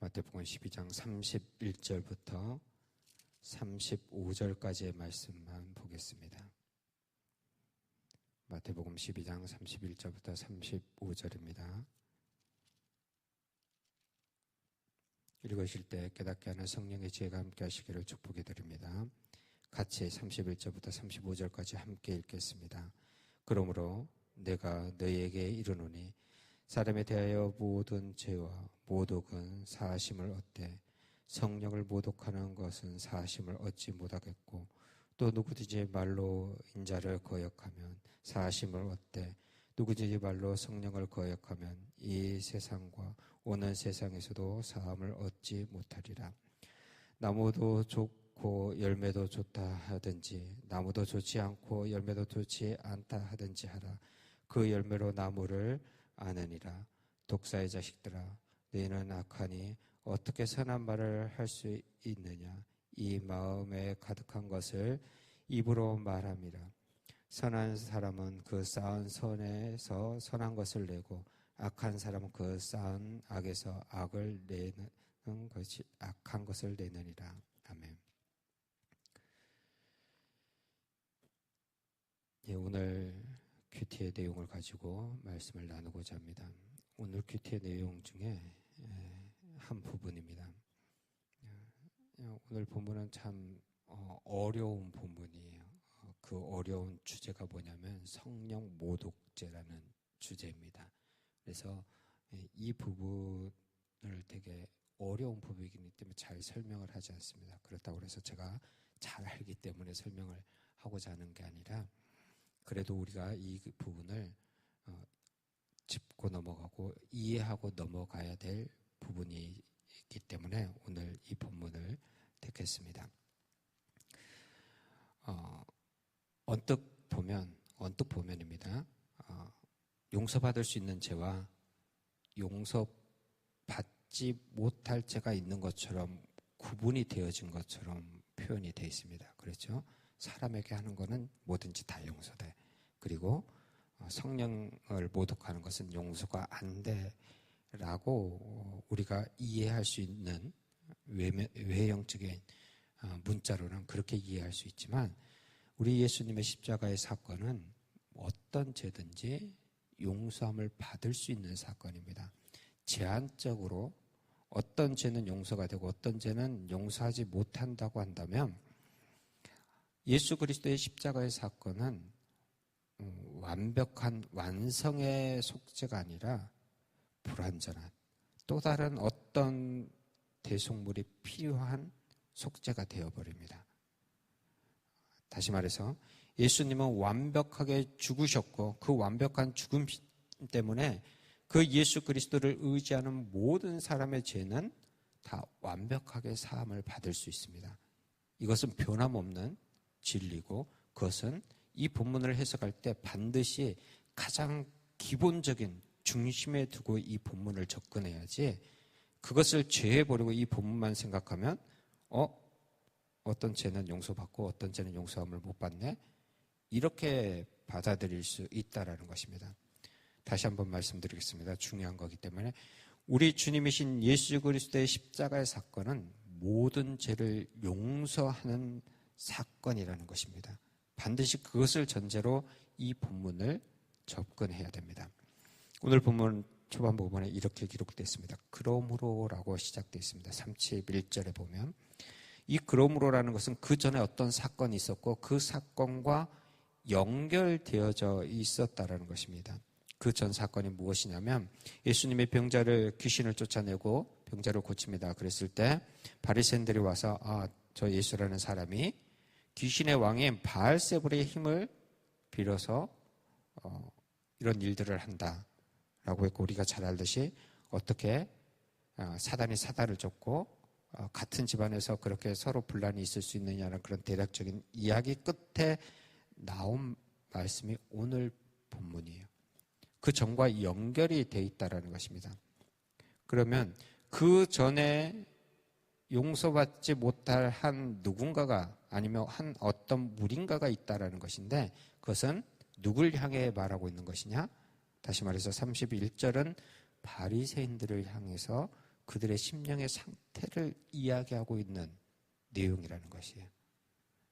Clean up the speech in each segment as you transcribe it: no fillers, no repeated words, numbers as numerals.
마태복음 12장 31절부터 35절까지의 말씀만 보겠습니다. 마태복음 12장 31절부터 35절입니다. 읽으실 때 깨닫게 하는 성령의 지혜가 함께 하시기를 축복해 드립니다. 같이 31절부터 35절까지 함께 읽겠습니다. 그러므로 내가 너희에게 이르노니 사람에 대하여 모든 죄와 모독은 사하심을 얻되 성령을 모독하는 것은 사하심을 얻지 못하겠고 또 누구든지 말로 인자를 거역하면 사하심을 얻되 누구든지 말로 성령을 거역하면 이 세상과 오는 세상에서도 사함을 얻지 못하리라. 나무도 좋고 열매도 좋다 하든지 나무도 좋지 않고 열매도 좋지 않다 하든지 하라. 그 열매로 나무를 아느니라. 독사의 자식들아, 너희는 악하니 어떻게 선한 말을 할 수 있느냐? 이 마음에 가득한 것을 입으로 말함이라. 선한 사람은 그 쌓은 선에서 선한 것을 내고 악한 사람은 그 쌓은 악에서 악을 내는 것이 악한 것을 내느니라. 아멘. 예, 오늘 큐티의 내용을 가지고 말씀을 나누고자 합니다. 오늘 큐티의 내용 중에 한 부분입니다. 오늘 본문은 참 어려운 본문이에요. 그 어려운 주제가 뭐냐면 성령 모독죄라는 주제입니다. 그래서 이 부분을 되게 어려운 부분이기 때문에 잘 설명을 하지 않습니다. 그렇다고 해서 제가 잘 알기 때문에 설명을 하고자 하는 게 아니라 그래도 우리가 이 부분을 짚고 넘어가고 이해하고 넘어가야 될 부분이기 때문에 오늘 이 본문을 택했습니다. 언뜻 보면입니다. 용서받을 수 있는 죄와 용서받지 못할 죄가 있는 것처럼 구분이 되어진 것처럼 표현이 되어 있습니다. 그렇죠? 사람에게 하는 것은 뭐든지 다 용서돼. 그리고 성령을 모독하는 것은 용서가 안 돼라고 우리가 이해할 수 있는 외형적인 문자로는 그렇게 이해할 수 있지만 우리 예수님의 십자가의 사건은 어떤 죄든지 용서함을 받을 수 있는 사건입니다. 제한적으로 어떤 죄는 용서가 되고 어떤 죄는 용서하지 못한다고 한다면 예수 그리스도의 십자가의 사건은 완벽한 완성의 속죄가 아니라 불완전한 또 다른 어떤 대속물이 필요한 속죄가 되어버립니다. 다시 말해서 예수님은 완벽하게 죽으셨고 그 완벽한 죽음 때문에 그 예수 그리스도를 의지하는 모든 사람의 죄는 다 완벽하게 사함을 받을 수 있습니다. 이것은 변함없는 진리고 그것은 이 본문을 해석할 때 반드시 가장 기본적인 중심에 두고 이 본문을 접근해야지 그것을 죄해버리고 이 본문만 생각하면 어떤 죄는 용서받고 어떤 죄는 용서함을 못 받네? 이렇게 받아들일 수 있다라는 것입니다. 다시 한번 말씀드리겠습니다. 중요한 거기 때문에 우리 주님이신 예수 그리스도의 십자가의 사건은 모든 죄를 용서하는 사건이라는 것입니다. 반드시 그것을 전제로 이 본문을 접근해야 됩니다. 오늘 본문 초반 부분에 이렇게 기록되어 있습니다. 그러므로라고 시작되어 있습니다. 31절에 보면 이 그러므로라는 것은 그 전에 어떤 사건이 있었고 그 사건과 연결되어져 있었다라는 것입니다. 그 전 사건이 무엇이냐면 예수님의 귀신을 쫓아내고 병자를 고칩니다. 그랬을 때 바리새인들이 와서 저 예수라는 사람이 귀신의 왕인 바알세불의 힘을 빌어서 이런 일들을 한다라고 했고 우리가 잘 알듯이 어떻게 사단이 사단을 쫓고 같은 집안에서 그렇게 서로 분란이 있을 수 있느냐는 그런 대략적인 이야기 끝에 나온 말씀이 오늘 본문이에요. 그 전과 연결이 돼 있다라는 것입니다. 그러면 그 전에 용서받지 못할 한 누군가가 아니면 한 어떤 무린가가 있다라는 것인데 그것은 누굴 향해 말하고 있는 것이냐? 다시 말해서 31절은 바리새인들을 향해서 그들의 심령의 상태를 이야기하고 있는 내용이라는 것이에요.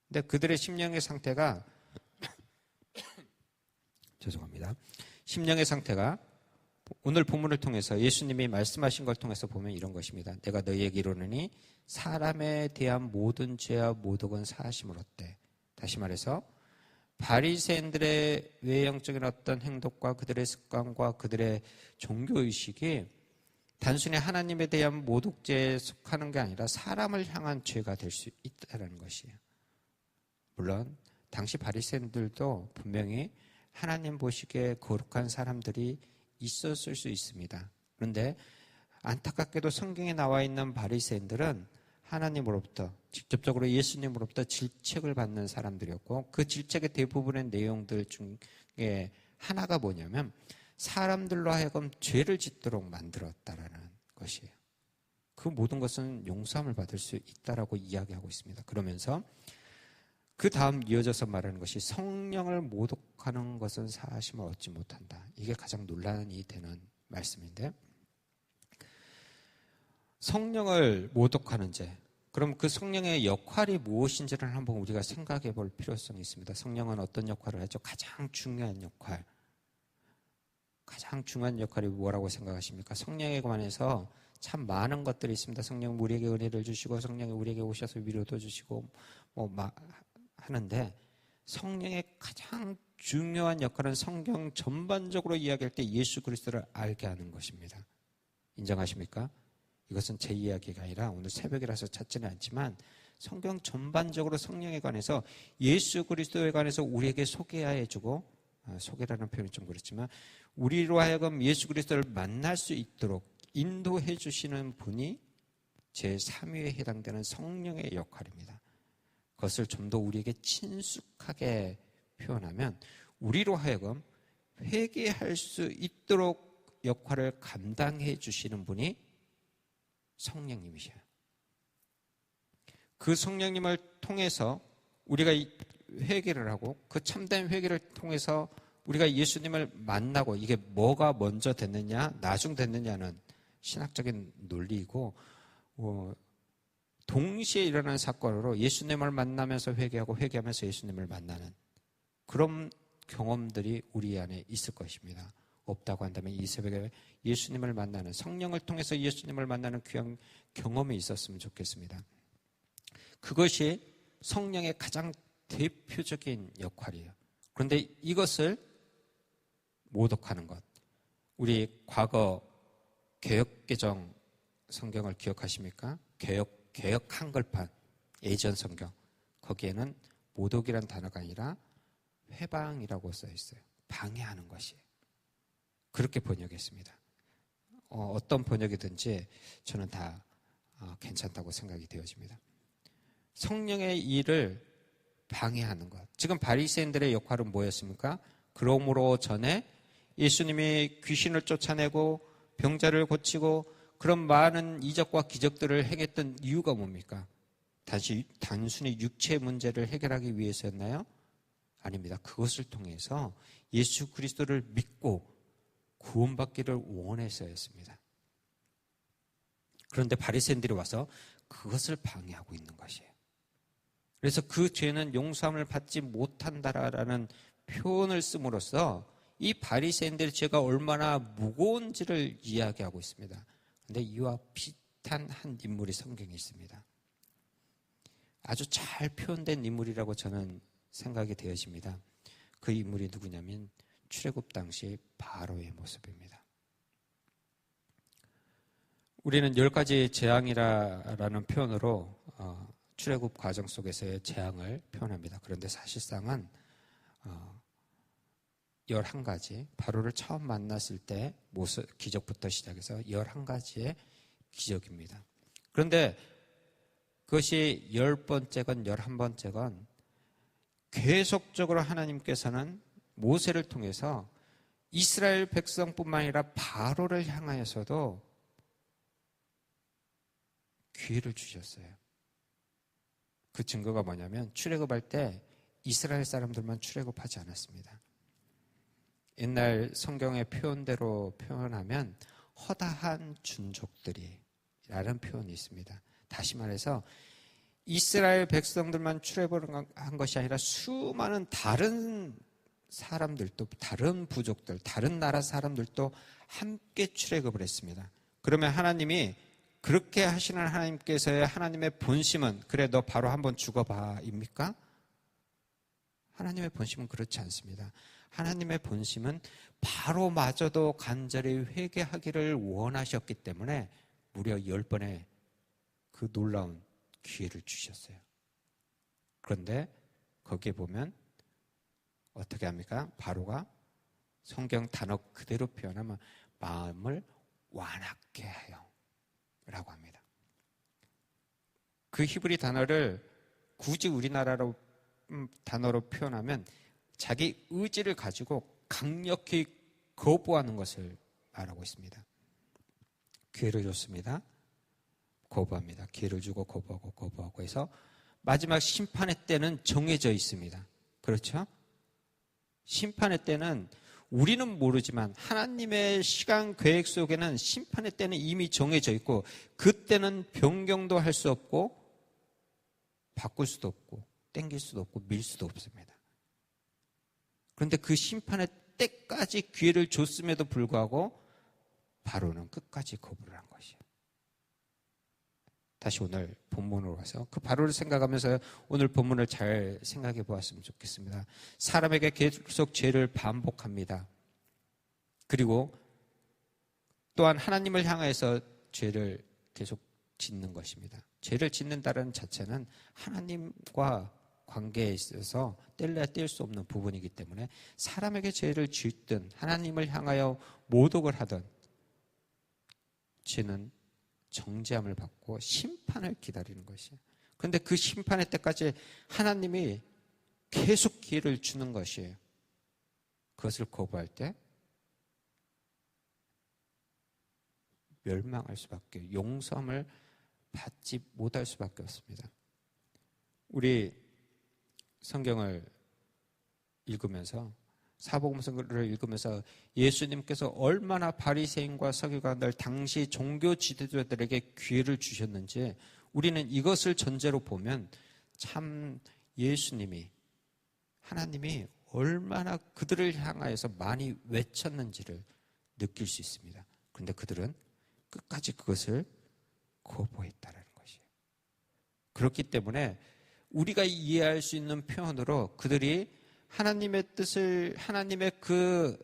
근데 그들의 심령의 상태가 죄송합니다. 심령의 상태가 오늘 본문을 통해서 예수님이 말씀하신 걸 통해서 보면 이런 것입니다. 내가 너희에게 이르노니 사람에 대한 모든 죄와 모독은 사하심을 얻되. 다시 말해서 바리새인들의 외형적인 어떤 행동과 그들의 습관과 그들의 종교의식이 단순히 하나님에 대한 모독죄에 속하는 게 아니라 사람을 향한 죄가 될 수 있다는 것이에요. 물론 당시 바리새인들도 분명히 하나님 보시기에 거룩한 사람들이 있었을 수 있습니다. 그런데 안타깝게도 성경에 나와 있는 바리새인들은 하나님으로부터 직접적으로 예수님으로부터 질책을 받는 사람들이었고 그 질책의 대부분의 내용들 중에 하나가 뭐냐면 사람들로 하여금 죄를 짓도록 만들었다라는 것이에요. 그 모든 것은 용서함을 받을 수 있다라고 이야기하고 있습니다. 그러면서 그 다음 이어져서 말하는 것이 성령을 모독하는 것은 사하심을 얻지 못한다. 이게 가장 논란이 되는 말씀인데 성령을 모독하는 죄. 그럼 그 성령의 역할이 무엇인지를 한번 우리가 생각해 볼 필요성이 있습니다. 성령은 어떤 역할을 하죠? 가장 중요한 역할. 가장 중요한 역할이 뭐라고 생각하십니까? 성령에 관해서 참 많은 것들이 있습니다. 성령 우리에게 은혜를 주시고 성령이 우리에게 오셔서 위로도 주시고 하는데 성령의 가장 중요한 역할은 성경 전반적으로 이야기할 때 예수 그리스도를 알게 하는 것입니다. 인정하십니까? 이것은 제 이야기가 아니라 오늘 새벽이라서 찾지는 않지만 성경 전반적으로 성령에 관해서 예수 그리스도에 관해서 우리에게 소개해주고 소개라는 표현이 좀 그렇지만 우리로 하여금 예수 그리스도를 만날 수 있도록 인도해 주시는 분이 제3위에 해당되는 성령의 역할입니다. 그것을 좀 더 우리에게 친숙하게 표현하면 우리로 하여금 회개할 수 있도록 역할을 감당해 주시는 분이 성령님이셔요. 그 성령님을 통해서 우리가 회개를 하고 그 참된 회개를 통해서 우리가 예수님을 만나고 이게 뭐가 먼저 됐느냐 나중 됐느냐는 신학적인 논리이고 동시에 일어나는 사건으로 예수님을 만나면서 회개하고 회개하면서 예수님을 만나는 그런 경험들이 우리 안에 있을 것입니다. 없다고 한다면 이 새벽에 예수님을 만나는 성령을 통해서 예수님을 만나는 귀한 경험이 있었으면 좋겠습니다. 그것이 성령의 가장 대표적인 역할이에요. 그런데 이것을 모독하는 것. 우리 과거 개역개정 성경을 기억하십니까? 개역 한글판 예전 성경 거기에는 모독이란 단어가 아니라 회방이라고 써 있어요. 방해하는 것이에요. 그렇게 번역했습니다. 어떤 번역이든지 저는 다 괜찮다고 생각이 되어집니다. 성령의 일을 방해하는 것. 지금 바리새인들의 역할은 뭐였습니까? 그러므로 전에 예수님이 귀신을 쫓아내고 병자를 고치고 그런 많은 이적과 기적들을 행했던 이유가 뭡니까? 단순히 육체의 문제를 해결하기 위해서였나요? 아닙니다. 그것을 통해서 예수 그리스도를 믿고 구원받기를 원해서였습니다. 그런데 바리새인들이 와서 그것을 방해하고 있는 것이에요. 그래서 그 죄는 용서함을 받지 못한다라는 표현을 씀으로써 이 바리새인들의 죄가 얼마나 무거운지를 이야기하고 있습니다. 그런데 이와 비슷한 한 인물이 성경에 있습니다. 아주 잘 표현된 인물이라고 저는 생각이 되어집니다. 그 인물이 누구냐면 출애굽 당시 바로의 모습입니다. 우리는 10가지 재앙이라는 표현으로 출애굽 과정 속에서의 재앙을 표현합니다. 그런데 사실상은 11가지, 바로를 처음 만났을 때 기적부터 시작해서 11가지의 기적입니다. 그런데 그것이 10번째건 11번째건 계속적으로 하나님께서는 모세를 통해서 이스라엘 백성뿐만 아니라 바로를 향하여서도 기회를 주셨어요. 그 증거가 뭐냐면 출애굽할 때 이스라엘 사람들만 출애굽하지 않았습니다. 옛날 성경의 표현대로 표현하면 허다한 준족들이 라는 표현이 있습니다. 다시 말해서 이스라엘 백성들만 출애굽을 한 것이 아니라 수많은 다른 사람들도, 다른 부족들, 다른 나라 사람들도 함께 출애굽을 했습니다. 그러면 하나님이, 그렇게 하시는 하나님께서의 하나님의 본심은 그래 너 바로 한번 죽어봐 입니까? 하나님의 본심은 그렇지 않습니다. 하나님의 본심은 바로마저도 간절히 회개하기를 원하셨기 때문에 무려 10번의 그 놀라운 기회를 주셨어요. 그런데 거기에 보면 어떻게 합니까? 바로가 성경 단어 그대로 표현하면 마음을 완악게 해요 라고 합니다. 그 히브리 단어를 굳이 우리나라로 단어로 표현하면 자기 의지를 가지고 강력히 거부하는 것을 말하고 있습니다. 기회를 줬습니다. 거부합니다. 기회를 주고 거부하고 해서 마지막 심판의 때는 정해져 있습니다. 그렇죠? 심판의 때는 우리는 모르지만 하나님의 시간 계획 속에는 심판의 때는 이미 정해져 있고 그때는 변경도 할 수 없고 바꿀 수도 없고 땡길 수도 없고 밀 수도 없습니다. 그런데 그 심판의 때까지 기회를 줬음에도 불구하고 바로는 끝까지 거부를 한 것이에요. 다시 오늘 본문으로 와서 그 바로를 생각하면서 오늘 본문을 잘 생각해 보았으면 좋겠습니다. 사람에게 계속 죄를 반복합니다. 그리고 또한 하나님을 향해서 죄를 계속 짓는 것입니다. 죄를 짓는다는 자체는 하나님과 관계에 있어서 뗄래야 뗄 수 없는 부분이기 때문에 사람에게 죄를 짓든 하나님을 향하여 모독을 하든 죄는 정죄함을 받고 심판을 기다리는 것이에요. 그런데 그 심판의 때까지 하나님이 계속 기회를 주는 것이에요. 그것을 거부할 때 멸망할 수밖에, 용서함을 받지 못할 수밖에 없습니다. 우리 성경을 읽으면서, 사복음서를 읽으면서 예수님께서 얼마나 바리새인과 서기관들, 당시 종교 지도자들에게 기회를 주셨는지 우리는 이것을 전제로 보면 참 예수님이, 하나님이 얼마나 그들을 향하여서 많이 외쳤는지를 느낄 수 있습니다. 그런데 그들은 끝까지 그것을 거부했다는 것이에요. 그렇기 때문에 우리가 이해할 수 있는 표현으로 그들이 하나님의 뜻을, 하나님의 그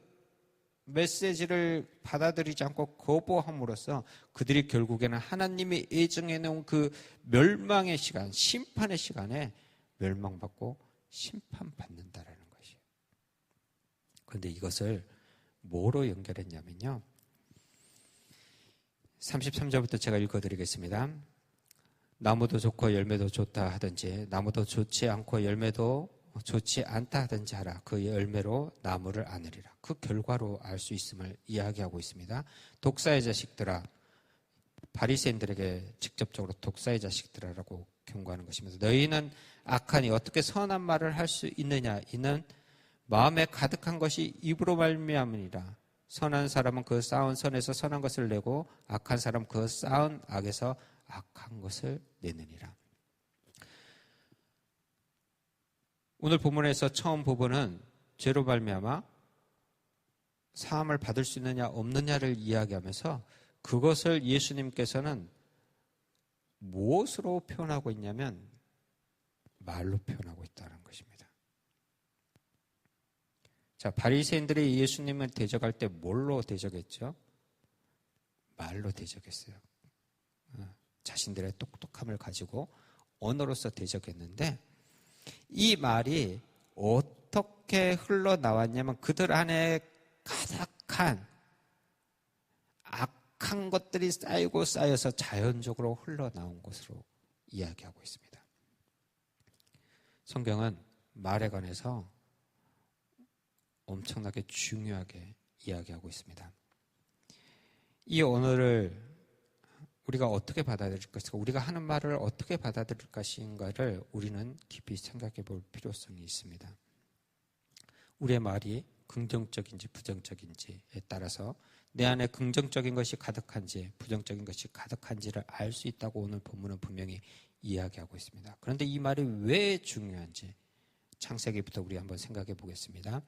메시지를 받아들이지 않고 거부함으로써 그들이 결국에는 하나님이 예정해 놓은 그 멸망의 시간, 심판의 시간에 멸망받고 심판받는다라는 것이에요. 그런데 이것을 뭐로 연결했냐면요, 33절부터 제가 읽어드리겠습니다. 나무도 좋고 열매도 좋다 하든지 나무도 좋지 않고 열매도 좋지 않다 하든지 하라. 그 열매로 나무를 아느리라. 그 결과로 알 수 있음을 이야기하고 있습니다. 독사의 자식들아, 바리새인들에게 직접적으로 독사의 자식들아라고 경고하는 것입니다. 너희는 악하니 어떻게 선한 말을 할 수 있느냐? 이는 마음에 가득한 것이 입으로 말미암으니라. 선한 사람은 그 쌓은 선에서 선한 것을 내고 악한 사람은 그 쌓은 악에서 악한 것을 내느니라. 오늘 본문에서 처음 부분은 죄로 말미암아 사함을 받을 수 있느냐 없느냐를 이야기하면서 그것을 예수님께서는 무엇으로 표현하고 있냐면 말로 표현하고 있다는 것입니다. 자, 바리새인들이 예수님을 대적할 때 뭘로 대적했죠? 말로 대적했어요. 자신들의 똑똑함을 가지고 언어로서 대적했는데 이 말이 어떻게 흘러나왔냐면 그들 안에 가득한 악한 것들이 쌓이고 쌓여서 자연적으로 흘러나온 것으로 이야기하고 있습니다. 성경은 말에 관해서 엄청나게 중요하게 이야기하고 있습니다. 이 언어를 우리가 어떻게 받아들일 것인가, 우리가 하는 말을 어떻게 받아들일 것인가를 우리는 깊이 생각해 볼 필요성이 있습니다. 우리의 말이 긍정적인지 부정적인지에 따라서 내 안에 긍정적인 것이 가득한지 부정적인 것이 가득한지를 알 수 있다고 오늘 본문은 분명히 이야기하고 있습니다. 그런데 이 말이 왜 중요한지 창세기부터 우리 한번 생각해 보겠습니다.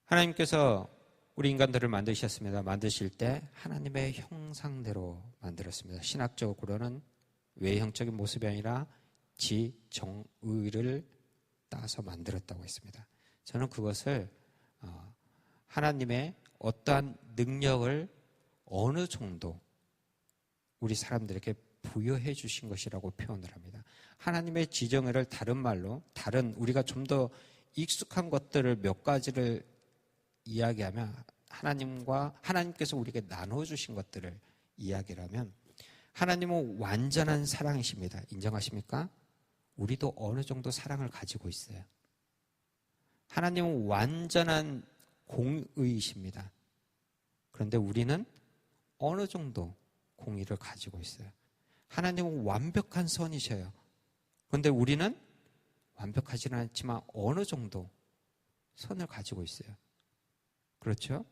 하나님께서 우리 인간들을 만드셨습니다. 만드실 때 하나님의 형상대로 만들었습니다. 신학적으로는 외형적인 모습이 아니라 지정의를 따서 만들었다고 했습니다. 저는 그것을 하나님의 어떠한 능력을 어느 정도 우리 사람들에게 부여해 주신 것이라고 표현을 합니다. 하나님의 지정의를 다른 말로 다른 우리가 좀 더 익숙한 것들을 몇 가지를 이야기하면 하나님께서 우리에게 나눠주신 것들을 이야기를 하면 하나님은 완전한 사랑이십니다. 인정하십니까? 우리도 어느 정도 사랑을 가지고 있어요. 하나님은 완전한 공의이십니다. 그런데 우리는 어느 정도 공의를 가지고 있어요. 하나님은 완벽한 선이셔요. 그런데 우리는 완벽하지는 않지만 어느 정도 선을 가지고 있어요. 그렇죠?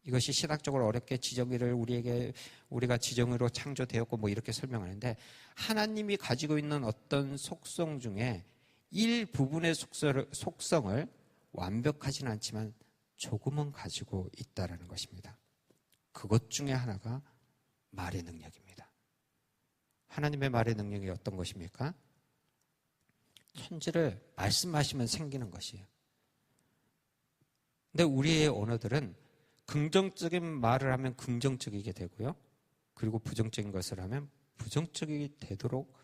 이것이 신학적으로 어렵게 지정의를 우리가 지정의로 창조되었고 뭐 이렇게 설명하는데 하나님이 가지고 있는 어떤 속성 중에 일부분의 속성을 완벽하지는 않지만 조금은 가지고 있다라는 것입니다. 그것 중에 하나가 말의 능력입니다. 하나님의 말의 능력이 어떤 것입니까? 천지를 말씀하시면 생기는 것이에요. 근데 우리의 언어들은 긍정적인 말을 하면 긍정적이게 되고요. 그리고 부정적인 것을 하면 부정적이 되도록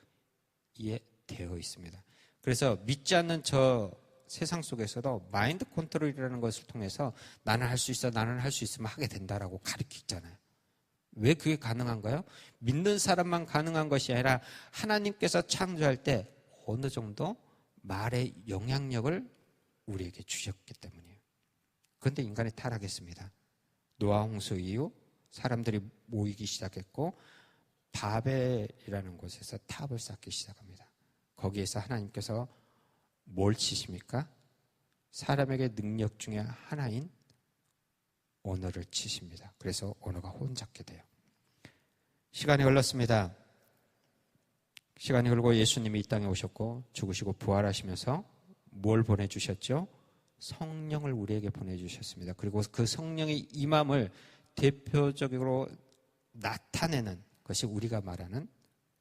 이해되어 있습니다. 그래서 믿지 않는 저 세상 속에서도 마인드 컨트롤이라는 것을 통해서 나는 할 수 있어, 나는 할 수 있으면 하게 된다라고 가르치잖아요. 왜 그게 가능한가요? 믿는 사람만 가능한 것이 아니라 하나님께서 창조할 때 어느 정도 말의 영향력을 우리에게 주셨기 때문이에요. 그런데 인간이 타락했습니다. 노아 홍수 이후 사람들이 모이기 시작했고 바벨이라는 곳에서 탑을 쌓기 시작합니다. 거기에서 하나님께서 뭘 치십니까? 사람에게 능력 중에 하나인 언어를 치십니다. 그래서 언어가 혼잡게 돼요. 시간이 흘렀습니다. 시간이 흐르고 예수님이 이 땅에 오셨고 죽으시고 부활하시면서 뭘 보내주셨죠? 성령을 우리에게 보내주셨습니다. 그리고 그 성령의 임함을 대표적으로 나타내는 것이 우리가 말하는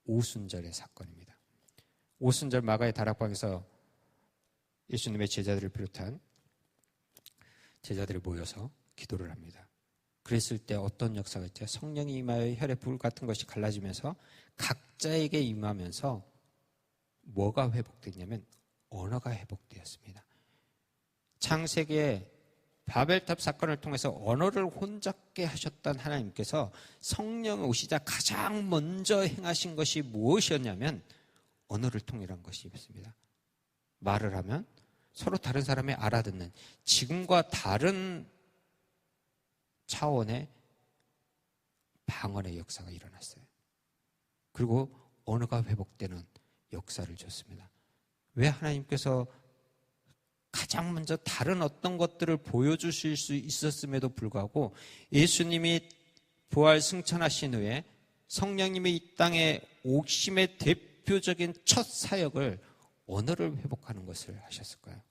오순절의 사건입니다. 오순절 마가의 다락방에서 예수님의 제자들을 비롯한 제자들이 모여서 기도를 합니다. 그랬을 때 어떤 역사가 있죠? 성령이 임하여 혈의 불 같은 것이 갈라지면서 각자에게 임하면서 뭐가 회복됐냐면 언어가 회복되었습니다. 창세기의 바벨탑 사건을 통해서 언어를 혼잡게 하셨던 하나님께서 성령이 오시자 가장 먼저 행하신 것이 무엇이었냐면 언어를 통일한 것이 있습니다. 말을 하면 서로 다른 사람이 알아듣는 지금과 다른 차원의 방언의 역사가 일어났어요. 그리고 언어가 회복되는 역사를 줬습니다. 왜 하나님께서 가장 먼저 다른 어떤 것들을 보여주실 수 있었음에도 불구하고 예수님이 부활 승천하신 후에 성령님이 이 땅에 오심의 대표적인 첫 사역을 언어를 회복하는 것을 하셨을까요?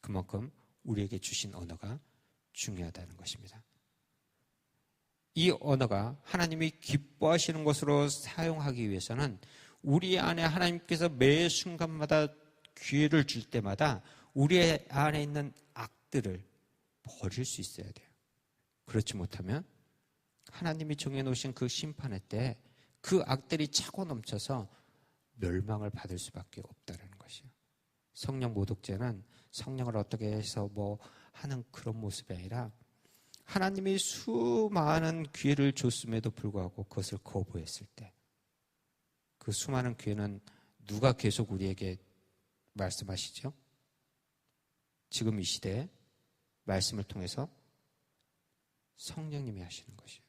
그만큼 우리에게 주신 언어가 중요하다는 것입니다. 이 언어가 하나님이 기뻐하시는 것으로 사용하기 위해서는 우리 안에 하나님께서 매 순간마다 기회를 줄 때마다 우리 안에 있는 악들을 버릴 수 있어야 돼요. 그렇지 못하면 하나님이 정해놓으신 그 심판의 때 그 악들이 차고 넘쳐서 멸망을 받을 수밖에 없다는 것이에요. 성령 모독죄는 성령을 어떻게 해서 뭐 하는 그런 모습이 아니라 하나님이 수많은 기회를 줬음에도 불구하고 그것을 거부했을 때 그 수많은 기회는 누가 계속 우리에게 말씀하시죠? 지금 이 시대에 말씀을 통해서 성령님이 하시는 것이에요.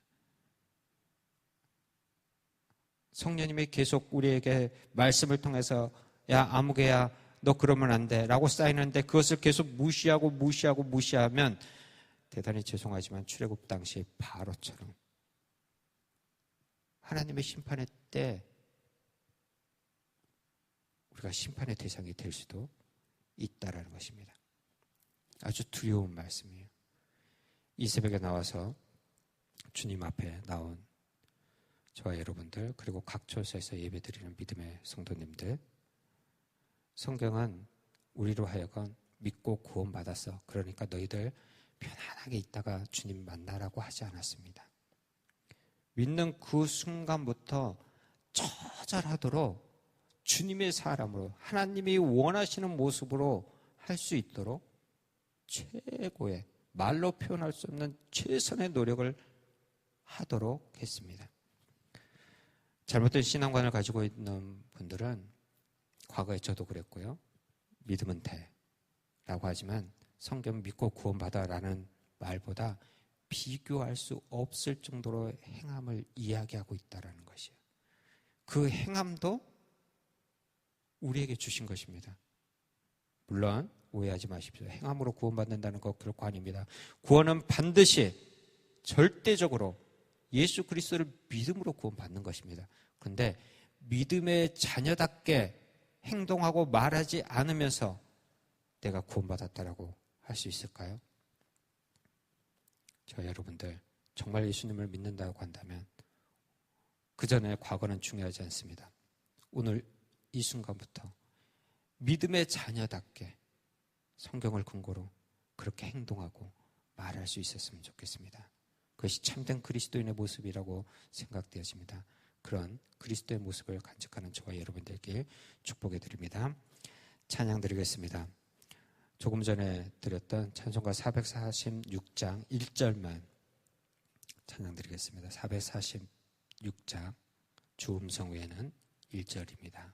성령님이 계속 우리에게 말씀을 통해서 야 아무개야 너 그러면 안 돼 라고 쌓이는데 그것을 계속 무시하면 대단히 죄송하지만 출애굽 당시 바로처럼 하나님의 심판의 때 우리가 심판의 대상이 될 수도 있다라는 것입니다. 아주 두려운 말씀이에요. 이 새벽에 나와서 주님 앞에 나온 저와 여러분들, 그리고 각 처소에서 예배드리는 믿음의 성도님들, 성경은 우리로 하여금 믿고 구원받았어, 그러니까 너희들 편안하게 있다가 주님 만나라고 하지 않았습니다. 믿는 그 순간부터 처절하도록 주님의 사람으로, 하나님이 원하시는 모습으로 할 수 있도록 최고의, 말로 표현할 수 없는 최선의 노력을 하도록 했습니다. 잘못된 신앙관을 가지고 있는 분들은, 과거에 저도 그랬고요, 믿으면 돼 라고 하지만 성경 믿고 구원받아라는 말보다 비교할 수 없을 정도로 행함을 이야기하고 있다는 것이에요. 그 행함도 우리에게 주신 것입니다. 물론 오해하지 마십시오. 행함으로 구원받는다는 것 결코 아닙니다. 구원은 반드시 절대적으로 예수 그리스도를 믿음으로 구원받는 것입니다. 그런데 믿음의 자녀답게 행동하고 말하지 않으면서 내가 구원받았다라고 할 수 있을까요? 저 여러분들 정말 예수님을 믿는다고 한다면 그 전에 과거는 중요하지 않습니다. 오늘 이 순간부터 믿음의 자녀답게 성경을 근거로 그렇게 행동하고 말할 수 있었으면 좋겠습니다. 그것이 참된 그리스도인의 모습이라고 생각되어집니다. 그런 그리스도의 모습을 간직하는 저와 여러분들께 축복해 드립니다. 찬양 드리겠습니다. 조금 전에 드렸던 찬송가 446장 1절만 찬양 드리겠습니다. 446장 주음성 외에는 1절입니다.